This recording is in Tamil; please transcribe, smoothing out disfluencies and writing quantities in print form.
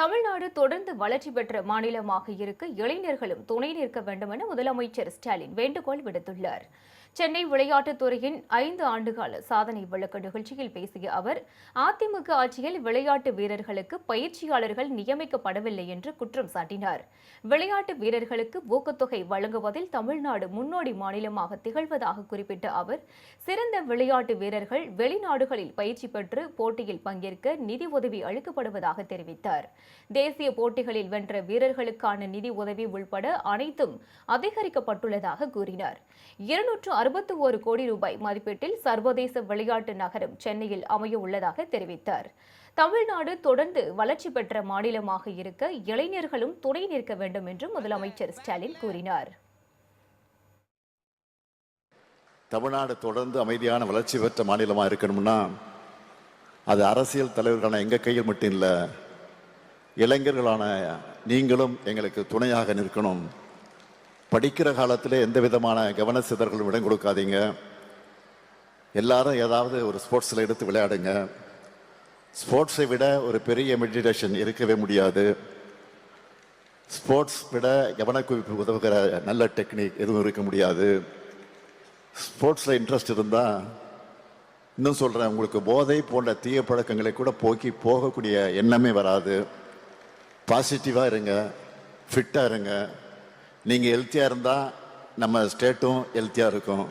தமிழ்நாடு தொடர்ந்து வளர்ச்சி பெற்ற மாநிலமாக இருக்க இளைஞர்களும் துணை நிற்க வேண்டும் என முதலமைச்சர் ஸ்டாலின் வேண்டுகோள் விடுத்துள்ளார். சென்னை விளையாட்டுத் துறையின் 5 ஆண்டுகால சாதனை விளக்க நிகழ்ச்சியில் பேசிய அவர், அதிமுக ஆட்சியில் விளையாட்டு வீரர்களுக்கு பயிற்சியாளர்கள் நியமிக்கப்படவில்லை என்று குற்றம் சாட்டினார். விளையாட்டு வீரர்களுக்கு ஊக்கத்தொகை வழங்குவதில் தமிழ்நாடு முன்னோடி மாநிலமாக திகழ்வதாக குறிப்பிட்ட அவர், சிறந்த விளையாட்டு வீரர்கள் வெளிநாடுகளில் பயிற்சி பெற்று போட்டியில் பங்கேற்க நிதி உதவி அளிக்கப்படுவதாக தெரிவித்தார். தேசிய போட்டிகளில் வென்ற வீரர்களுக்கான நிதி உதவி உள்பட அனைத்தும் அதிகரிக்கப்பட்டுள்ளதாக கூறினார். 261 கோடி ரூபாய் மதிப்பீட்டில் சர்வதேச விளையாட்டு நகரம் சென்னையில் அமைய உள்ளதாக தெரிவித்தார். தமிழ்நாடு தொடர்ந்து வளர்ச்சி பெற்ற மாநிலமாக இருக்க இளைஞர்களும் துணை நிற்க வேண்டும் என்று முதலமைச்சர் ஸ்டாலின் கூறினார். தமிழ்நாடு தொடர்ந்து அமைதியான வளர்ச்சி பெற்ற மாநிலமாக இருக்கணும்னா அது அரசியல் தலைவர்களான எங்கள் கையில் மட்டும் இல்லை, இளைஞர்களான நீங்களும் எங்களுக்கு துணையாக நிற்கணும். படிக்கிற காலத்தில் எந்த விதமான கவன சிதறல்களும் இடம் கொடுக்காதீங்க. எல்லாரும் ஏதாவது ஒரு ஸ்போர்ட்ஸில் எடுத்து விளையாடுங்க. ஸ்போர்ட்ஸை விட ஒரு பெரிய மெடிடேஷன் இருக்கவே முடியாது. ஸ்போர்ட்ஸ் விட கவனக்குவிப்பு உதவுகிற நல்ல டெக்னிக் எதுவும் இருக்க முடியாது. ஸ்போர்ட்ஸில் இன்ட்ரெஸ்ட் இருந்தால், இன்னும் சொல்கிறேன், உங்களுக்கு போதை போன்ற தீய பழக்கங்களை கூட போகக்கூடிய எண்ணமே வராது. பாசிட்டிவாக இருங்க, ஃபிட்டாக இருங்க. நீங்கள் ஹெல்த்தியாக இருந்தால் நம்ம ஸ்டேட்டும் ஹெல்த்தியாக இருக்கும்.